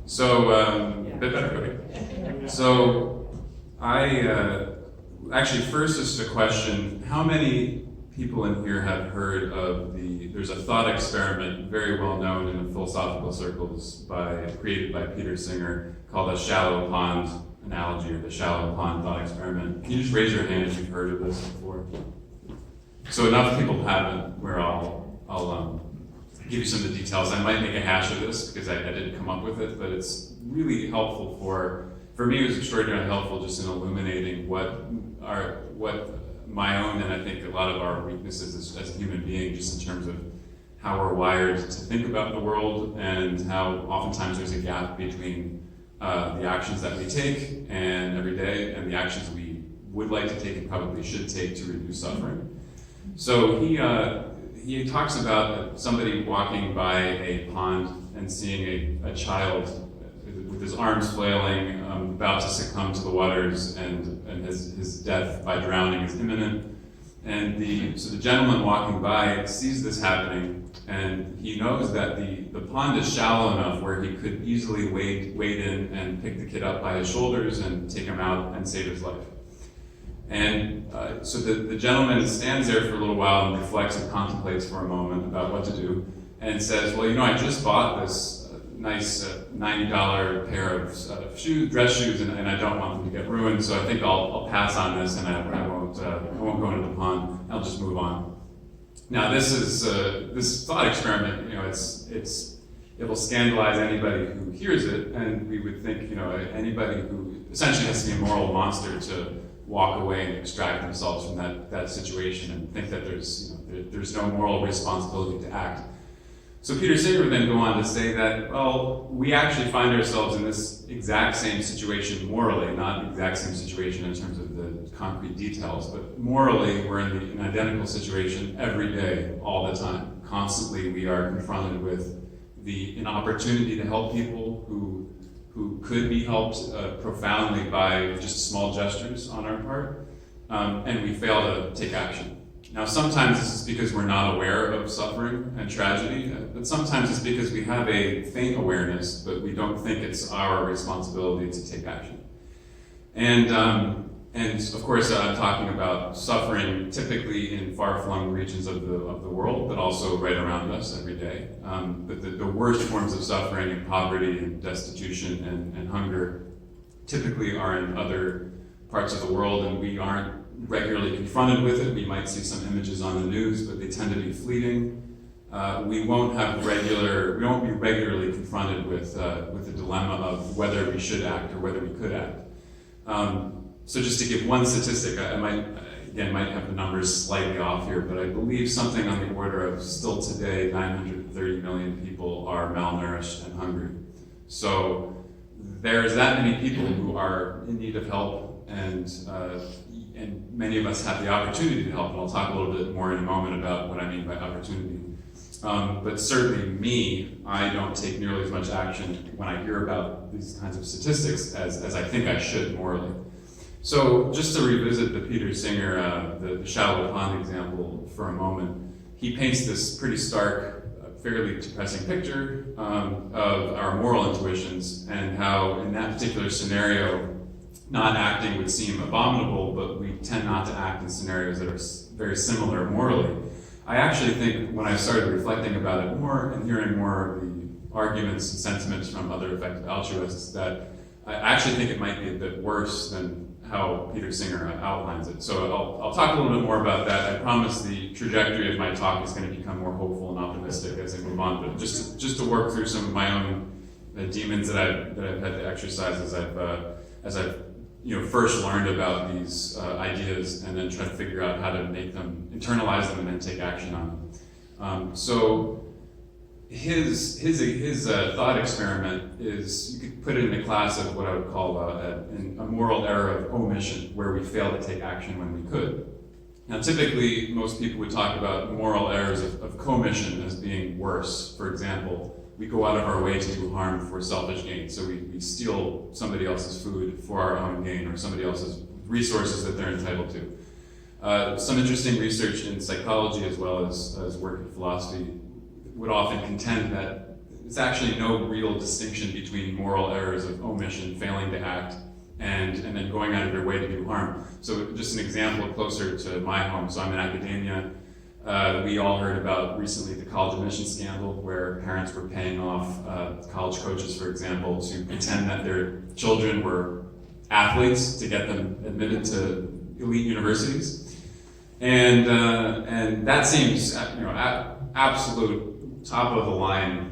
So, a bit better, okay. So, actually first just a question, how many people in here have heard of there's a thought experiment very well known in the philosophical circles created by Peter Singer called the shallow pond analogy, or the shallow pond thought experiment. Can you just raise your hand if you've heard of this before? So enough people haven't, where I'll give you some of the details. I might make a hash of this because I didn't come up with it, but it's really helpful for me. It was extraordinarily helpful just in illuminating what my own, and I think a lot of our weaknesses as a human being, just in terms of how we're wired to think about the world, and how oftentimes there's a gap between the actions that we take and every day and the actions we would like to take and probably should take to reduce suffering. So he talks about somebody walking by a pond and seeing a child with his arms flailing, about to succumb to the waters, and his death by drowning is imminent. And so the gentleman walking by sees this happening, and he knows that the pond is shallow enough where he could easily wade in and pick the kid up by his shoulders and take him out and save his life. And so the gentleman stands there for a little while and reflects and contemplates for a moment about what to do, and says, well, I just bought this nice $90 pair of dress shoes, and I don't want them to get ruined, so I think I'll pass on this, and I won't go into the pond. I'll just move on. Now, this thought experiment, it will scandalize anybody who hears it, and we would think, anybody who essentially has to be a moral monster to walk away and extract themselves from that situation and think that there's no moral responsibility to act. So Peter Singer would then go on to say that, well, we actually find ourselves in this exact same situation morally, not the exact same situation in terms of the concrete details, but morally we're in an identical situation every day, all the time. Constantly we are confronted with an opportunity to help people who could be helped profoundly by just small gestures on our part, and we fail to take action. Now, sometimes this is because we're not aware of suffering and tragedy, but sometimes it's because we have a faint awareness, but we don't think it's our responsibility to take action. And of course, I'm talking about suffering typically in far-flung regions of the world, but also right around us every day. But the worst forms of suffering and poverty and destitution and hunger typically are in other parts of the world, and we aren't regularly confronted with it. We might see some images on the news, but they tend to be fleeting. We won't be regularly confronted with the dilemma of whether we should act or whether we could act. So just to give one statistic, I might have the numbers slightly off here, but I believe something on the order of, still today, 930 million people are malnourished and hungry. So there's that many people who are in need of help, and many of us have the opportunity to help, and I'll talk a little bit more in a moment about what I mean by opportunity. But certainly I don't take nearly as much action when I hear about these kinds of statistics as I think I should morally. So just to revisit the Peter Singer, the shallow pond example for a moment, he paints this pretty stark, fairly depressing picture of our moral intuitions, and how in that particular scenario, not acting would seem abominable, but we tend not to act in scenarios that are very similar morally. I actually think when I started reflecting about it more and hearing more of the arguments and sentiments from other effective altruists, that I actually think it might be a bit worse than how Peter Singer outlines it. So I'll talk a little bit more about that. I promise the trajectory of my talk is going to become more hopeful and optimistic as I move on, but just to work through some of my own demons that I've had to exercise as I've first learned about these ideas, and then try to figure out how to make them, internalize them, and then take action on them. So his thought experiment is, you could put it in a class of what I would call a moral error of omission, where we fail to take action when we could. Now, typically, most people would talk about moral errors of commission as being worse. For example, we go out of our way to do harm for selfish gain. So we steal somebody else's food for our own gain, or somebody else's resources that they're entitled to. Some interesting research in psychology as well as work in philosophy would often contend that it's actually no real distinction between moral errors of omission, failing to act, and then going out of your way to do harm. So just an example closer to my home. So I'm in academia. We all heard about recently the college admission scandal, where parents were paying off college coaches, for example, to pretend that their children were athletes to get them admitted to elite universities. And that seems, absolute top of the line,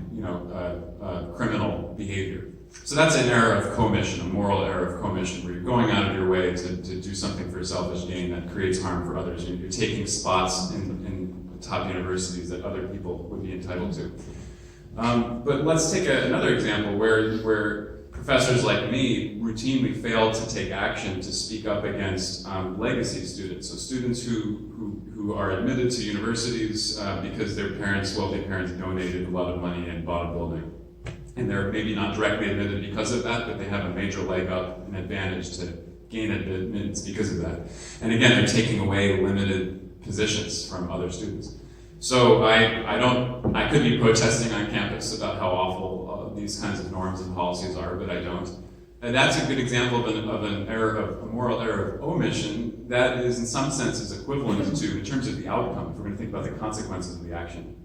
criminal behavior. So that's an error of commission, a moral error of commission, where you're going out of your way to do something for selfish gain that creates harm for others. You're taking spots in top universities that other people would be entitled to. But let's take another example where professors like me routinely fail to take action to speak up against legacy students. So students who are admitted to universities because their wealthy parents donated a lot of money and bought a building. And they're maybe not directly admitted because of that, but they have a major leg up, an advantage to gain admittance because of that. And again, they're taking away limited positions from other students. So I could be protesting on campus about how awful these kinds of norms and policies are, but I don't. And that's a good example of a moral error of omission that is in some senses equivalent to, in terms of the outcome, if we're going to think about the consequences of the action,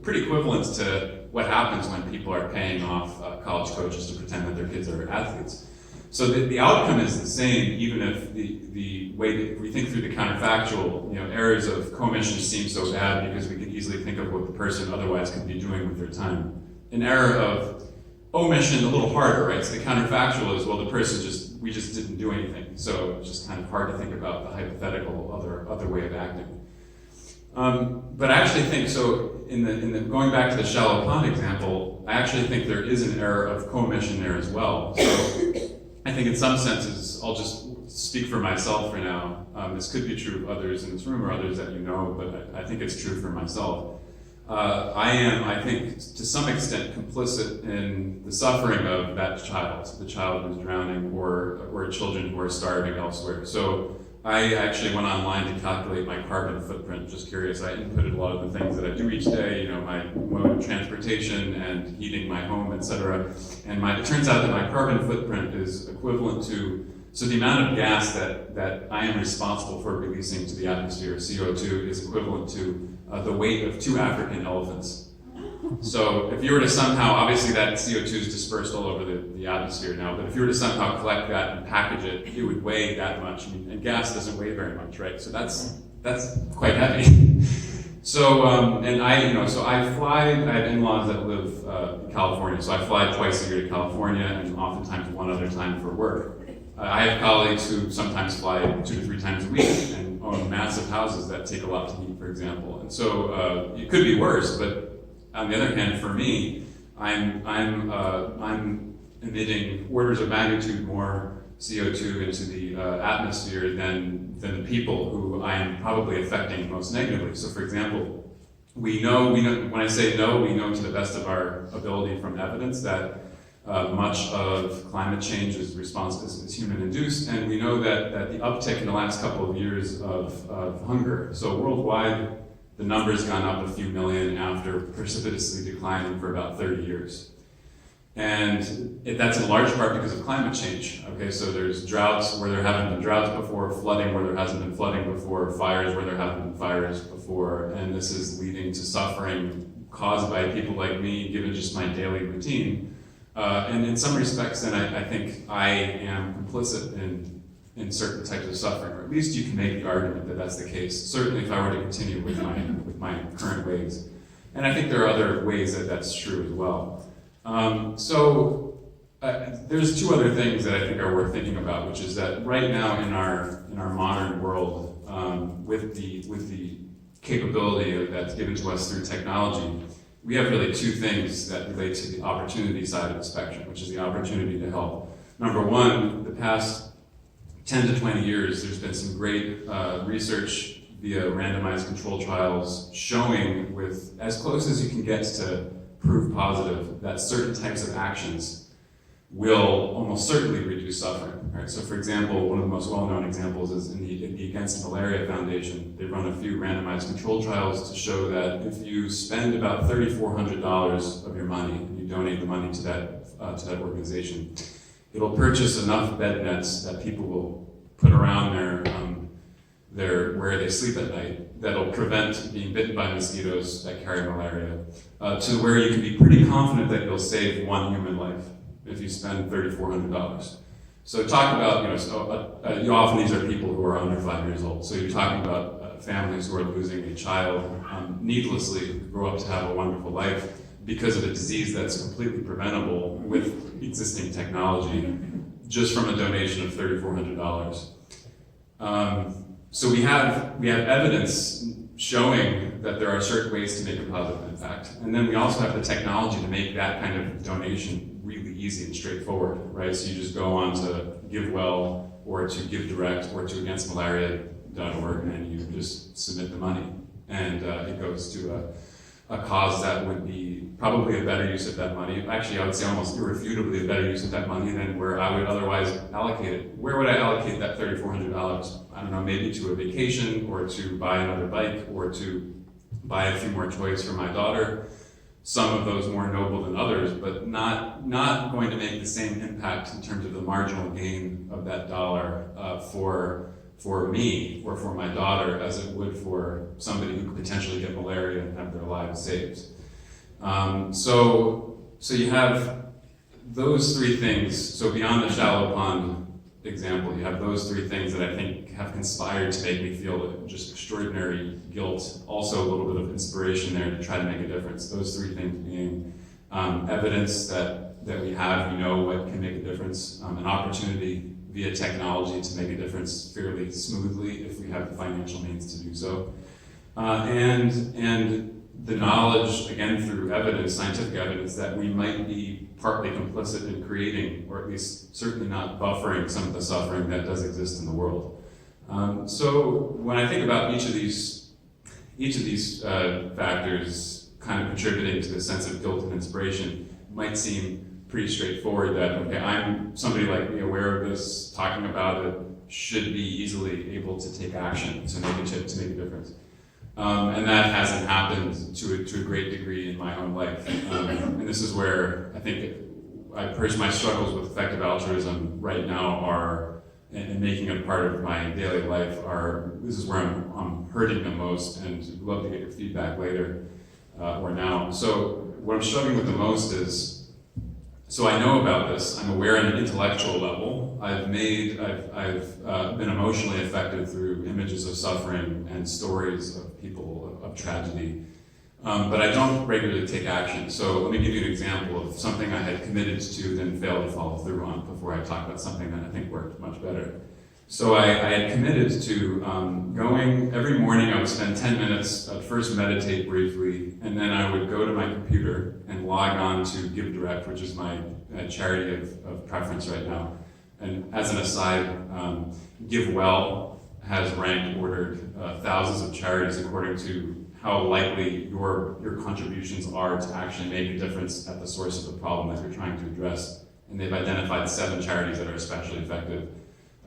pretty equivalent to what happens when people are paying off college coaches to pretend that their kids are athletes. So the outcome is the same, even if the way that we think through the counterfactual, errors of commission seem so bad because we can easily think of what the person otherwise could be doing with their time. An error of omission, a little harder, right? So the counterfactual is, well, the person we just didn't do anything. So it's just kind of hard to think about the hypothetical other way of acting. But I actually think, so in the going back to the shallow pond example, I actually think there is an error of commission there as well. So I think in some senses, I'll just speak for myself for now. This could be true of others in this room or others that you know, but I think it's true for myself. I am, I think, to some extent complicit in the suffering of that child, the child who's drowning or children who are starving elsewhere. So I actually went online to calculate my carbon footprint, just curious. I inputted a lot of the things that I do each day, my mode of transportation and heating my home, etc. And it turns out that my carbon footprint is equivalent to, so the amount of gas that I am responsible for releasing to the atmosphere, CO2, is equivalent to the weight of 2 African elephants. So if you were to somehow, obviously that CO2 is dispersed all over the atmosphere now, but if you were to somehow collect that and package it, it would weigh that much. And gas doesn't weigh very much, right? So that's quite heavy. So, so I fly, I have in-laws that live in California, so I fly twice a year to California and oftentimes one other time for work. I have colleagues who sometimes fly 2 to 3 times a week and own massive houses that take a lot to heat, for example. And so it could be worse, but on the other hand, for me, I'm emitting orders of magnitude more CO2 into the atmosphere than the people who I am probably affecting most negatively. So, for example, we know. When I say no, we know to the best of our ability from evidence that much of climate change is human-induced, and we know that the uptick in the last couple of years of hunger. So worldwide, the number's gone up a few million after precipitously declining for about 30 years. And that's in large part because of climate change. Okay, so there's droughts where there haven't been droughts before, flooding where there hasn't been flooding before, fires where there haven't been fires before, and this is leading to suffering caused by people like me, given just my daily routine. And in some respects, then I think I am complicit in certain types of suffering, or at least you can make the argument that that's the case. Certainly, if I were to continue with my current ways, and I think there are other ways that that's true as well. There's 2 other things that I think are worth thinking about, which is that right now in our modern world, with the capability that's given to us through technology, we have really 2 things that relate to the opportunity side of the spectrum, which is the opportunity to help. Number 1, the past 10 to 20 years, there's been some great research via randomized control trials showing, with as close as you can get to proof positive, that certain types of actions will almost certainly reduce suffering. Right? So for example, one of the most well-known examples is in the Against Malaria Foundation. They run a few randomized controlled trials to show that if you spend about $3,400 of your money and you donate the money to that organization, it'll purchase enough bed nets that people will put around where they sleep at night that'll prevent being bitten by mosquitoes that carry malaria, to where you can be pretty confident that you'll save one human life if you spend $3,400. So talk about, often these are people who are under 5 years old. So you're talking about families who are losing a child needlessly, who grow up to have a wonderful life because of a disease that's completely preventable with existing technology, just from a donation of $3,400. So we have evidence showing that there are certain ways to make a positive impact. And then we also have the technology to make that kind of donation really easy and straightforward, right? So you just go on to GiveWell or to GiveDirect or to againstmalaria.org and you just submit the money. And it goes to a cause that would be probably a better use of that money. Actually, I would say almost irrefutably a better use of that money than where I would otherwise allocate it. Where would I allocate that $3,400? I don't know, maybe to a vacation or to buy another bike or to buy a few more toys for my daughter. Some of those more noble than others, but not going to make the same impact in terms of the marginal gain of that dollar for me or for my daughter as it would for somebody who could potentially get malaria and have their lives saved. So you have those three things. So beyond the shallow pond example, you have those three things that I think have conspired to make me feel just extraordinary guilt. Also a little bit of inspiration there to try to make a difference. Those three things being evidence that we have, what can make a difference, an opportunity via technology to make a difference fairly smoothly if we have the financial means to do so. And the knowledge, again through evidence, scientific evidence, that we might be partly complicit in creating, or at least certainly not buffering some of the suffering that does exist in the world. So when I think about each of these factors kind of contributing to the sense of guilt and inspiration, it might seem pretty straightforward that, okay, I'm somebody like me aware of this, talking about it, should be easily able to take action to make a difference. And that hasn't happened to a great degree in my own life. And this is where I think my struggles with effective altruism right now are, and making it part of my daily life this is where I'm hurting the most, and I'd love to get your feedback later or now. So what I'm struggling with the most is, so I know about this, I'm aware on an intellectual level. I've been emotionally affected through images of suffering and stories of people, of tragedy, but I don't regularly take action. So let me give you an example of something I had committed to, then failed to follow through on before I talk about something that I think worked much better. So I had committed to going, every morning I would spend 10 minutes, I'd first meditate briefly, and then I would go to my computer and log on to GiveDirect, which is my charity of preference right now. And as an aside, GiveWell has ordered thousands of charities according to how likely your contributions are to actually make a difference at the source of the problem that you're trying to address. And they've identified 7 charities that are especially effective,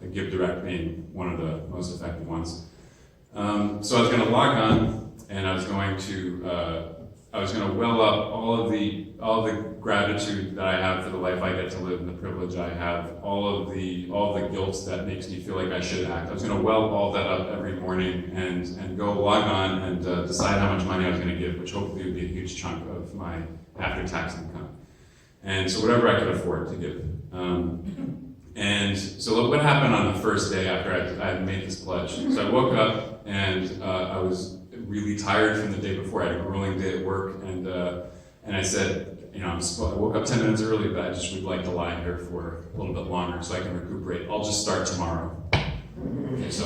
GiveDirect being one of the most effective ones. So I was going to log on, and I was going to well up all of the gratitude that I have for the life I get to live and the privilege I have, all the guilt that makes me feel like I should act. I was going to well all that up every morning and go log on and decide how much money I was going to give, which hopefully would be a huge chunk of my after-tax income. And so whatever I could afford to give. And so what happened on the first day after I had made this pledge? So I woke up and I was really tired from the day before. I had a grueling day at work, and I said, I woke up 10 minutes early, but I just would like to lie here for a little bit longer so I can recuperate. I'll just start tomorrow. Okay, so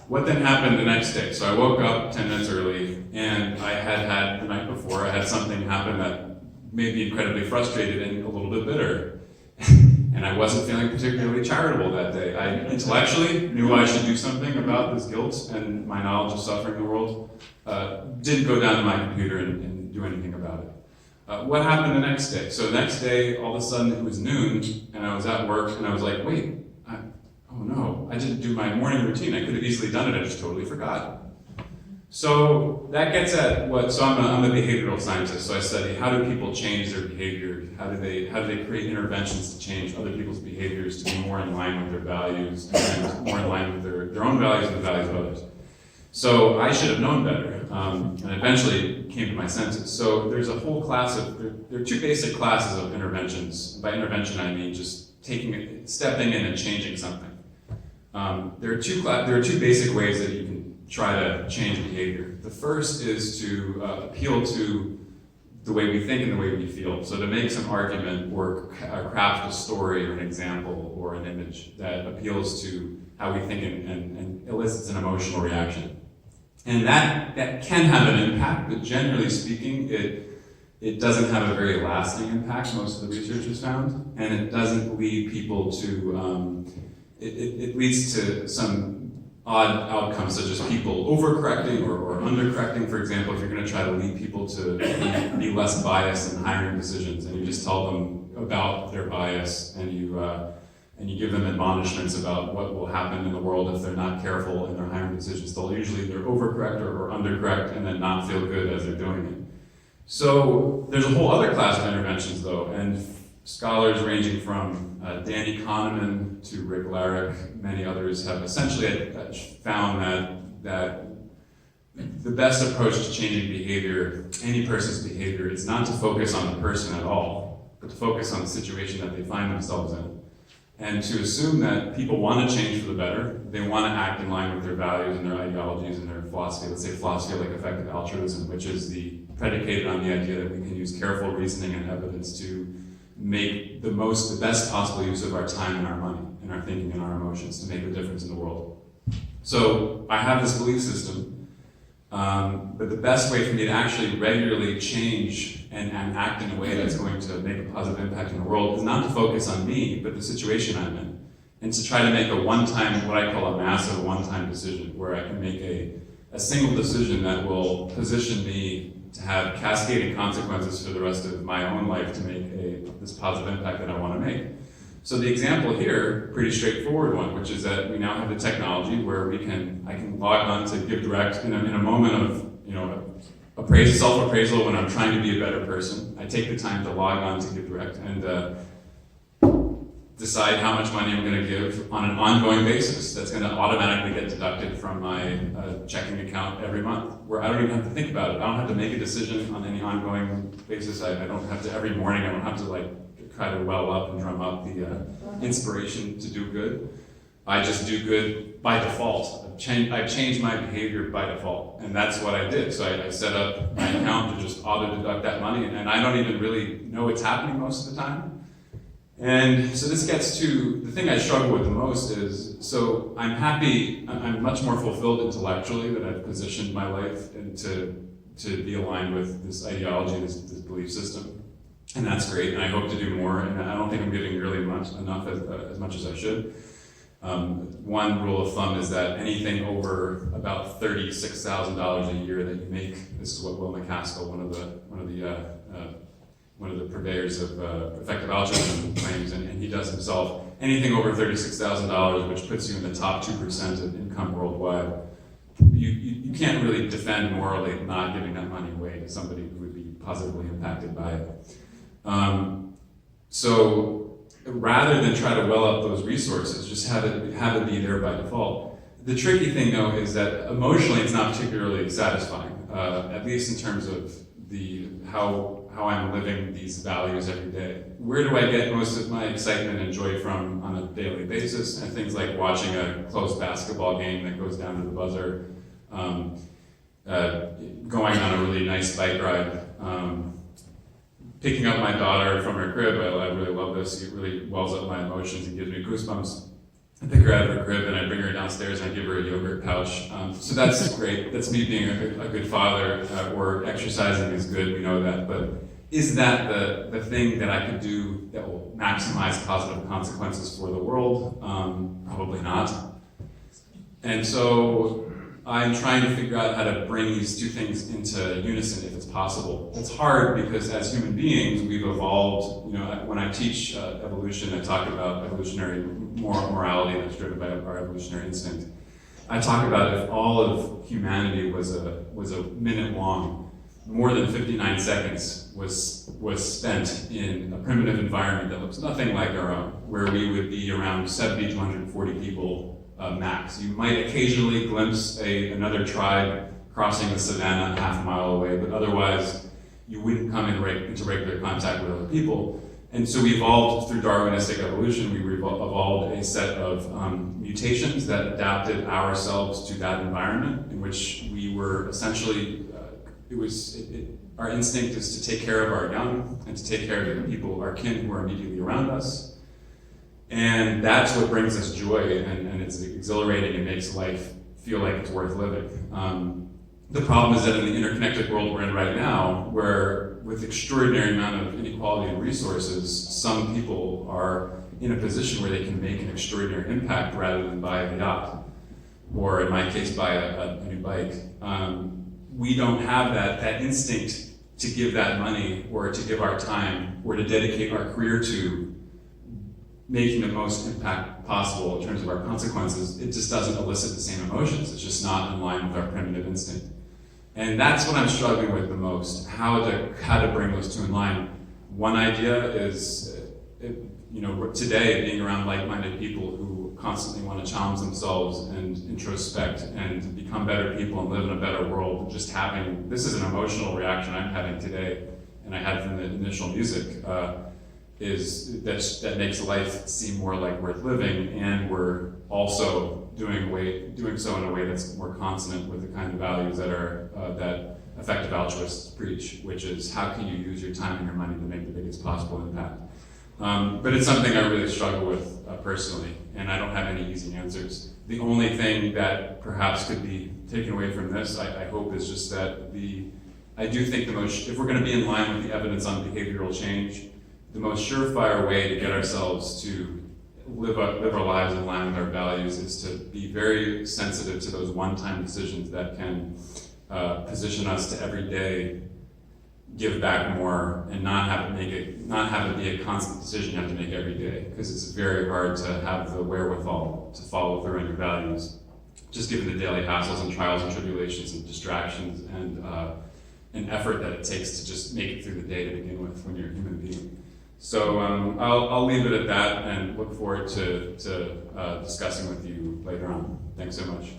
what then happened the next day? So I woke up 10 minutes early, and I had the night before, I had something happen that made me incredibly frustrated and a little bit bitter. And I wasn't feeling particularly charitable that day. I intellectually knew I should do something about this guilt and my knowledge of suffering in the world. Didn't go down to my computer and do anything about it. What happened the next day? So the next day, all of a sudden it was noon, and I was at work, and I was like, wait, oh no, I didn't do my morning routine. I could have easily done it, I just totally forgot. So that gets at so I'm a behavioral scientist, so I study how do people change their behavior, how do they create interventions to change other people's behaviors to be more in line with their values, and more in line with their own values and the values of others. So I should have known better, and eventually came to my senses. So there's a whole class there are two basic classes of interventions. By intervention I mean just stepping in and changing something. There are two basic ways that you can try to change behavior. The first is to appeal to the way we think and the way we feel. So to make some argument or craft a story or an example or an image that appeals to how we think and elicits an emotional reaction. And that can have an impact, but generally speaking, it doesn't have a very lasting impact, most of the research has found, and it doesn't lead people to, it leads to some odd outcomes, such as people overcorrecting or undercorrecting. For example, if you're going to try to lead people to be less biased in hiring decisions, and you just tell them about their bias, and you give them admonishments about what will happen in the world if they're not careful in their hiring decisions, they'll usually either overcorrect or undercorrect and then not feel good as they're doing it. So there's a whole other class of interventions, though, and scholars ranging from Danny Kahneman to Rick Larrick, many others have essentially found that the best approach to changing behavior, any person's behavior, is not to focus on the person at all, but to focus on the situation that they find themselves in. And to assume that people want to change for the better, they want to act in line with their values and their ideologies and their philosophy. Let's say philosophy like effective altruism, which is predicated on the idea that we can use careful reasoning and evidence to make the best possible use of our time and our money and our thinking and our emotions to make a difference in the world. So I have this belief system, but the best way for me to actually regularly change and act in a way that's going to make a positive impact in the world is not to focus on me, but the situation I'm in, and to try to make a one-time, what I call a massive one-time decision, where I can make a single decision that will position me to have cascading consequences for the rest of my own life to make this positive impact that I want to make. So the example here, pretty straightforward one, which is that we now have the technology where I can log on to GiveDirect in a moment of self-appraisal when I'm trying to be a better person. I take the time to log on to GiveDirect and decide how much money I'm going to give on an ongoing basis. That's going to automatically get deducted from my checking account every month, where I don't even have to think about it. I don't have to make a decision on any ongoing basis. I don't have to, every morning, I don't have to try to well up and drum up the inspiration to do good. I just do good by default. I've changed my behavior by default, and that's what I did. So I set up my account to just auto-deduct that money, and I don't even really know what's happening most of the time. And so this gets to the thing I struggle with the most is, so I'm happy, I'm much more fulfilled intellectually that I've positioned my life and to be aligned with this ideology, this belief system. And that's great, and I hope to do more, and I don't think I'm giving really enough as much as I should. One rule of thumb is that anything over about $36,000 a year that you make, this is what Will McCaskill, one of the purveyors of effective altruism claims, and he does himself, anything over $36,000, which puts you in the top 2% of income worldwide, you can't really defend morally not giving that money away to somebody who would be positively impacted by it. So rather than try to well up those resources, just have it be there by default. The tricky thing, though, is that emotionally it's not particularly satisfying, at least in terms of how I'm living these values every day. Where do I get most of my excitement and joy from on a daily basis? And things like watching a close basketball game that goes down to the buzzer, going on a really nice bike ride, picking up my daughter from her crib. I really love this. It really wells up my emotions and gives me goosebumps. I pick her out of her crib and I bring her downstairs and I give her a yogurt pouch. So that's great. That's me being a good father, or exercising is good, we know that. But is that the thing that I could do that will maximize positive consequences for the world? Probably not. And so I'm trying to figure out how to bring these two things into unison if it's possible. It's hard because as human beings, we've evolved. When I teach evolution, I talk about evolutionary morality that's driven by our evolutionary instinct. I talk about if all of humanity was a minute long, more than 59 seconds was spent in a primitive environment that looks nothing like our own, where we would be around 70 to 140 people max. You might occasionally glimpse another tribe crossing the savannah half a mile away, but otherwise you wouldn't come into regular contact with other people. And so we evolved through Darwinistic evolution. We evolved a set of mutations that adapted ourselves to that environment in which we were essentially, our instinct is to take care of our young and to take care of the people, our kin who are immediately around us. And that's what brings us joy, and it's exhilarating and makes life feel like it's worth living. The problem is that in the interconnected world we're in right now, where with extraordinary amount of inequality and resources, some people are in a position where they can make an extraordinary impact rather than buy a yacht, or in my case, buy a new bike. We don't have that instinct to give that money, or to give our time, or to dedicate our career to making the most impact possible in terms of our consequences. It just doesn't elicit the same emotions. It's just not in line with our primitive instinct. And that's what I'm struggling with the most, how to bring those two in line. One idea is, today being around like-minded people who constantly want to challenge themselves and introspect and become better people and live in a better world. This is an emotional reaction I'm having today, and I had from the initial music, is that makes life seem more like worth living, and we're also doing so in a way that's more consonant with the kind of values that effective altruists preach, which is how can you use your time and your money to make the biggest possible impact. But it's something I really struggle with personally, and I don't have any easy answers. The only thing that perhaps could be taken away from this, I hope, is just that I do think if we're going to be in line with the evidence on behavioral change, the most surefire way to get ourselves to live our lives in line with our values is to be very sensitive to those one-time decisions that can position us to every day give back more, and not have it be a constant decision you have to make every day, because it's very hard to have the wherewithal to follow through on your values, just given the daily hassles and trials and tribulations and distractions and an effort that it takes to just make it through the day to begin with when you're a human being. So I'll leave it at that and look forward to discussing with you later on. Thanks so much.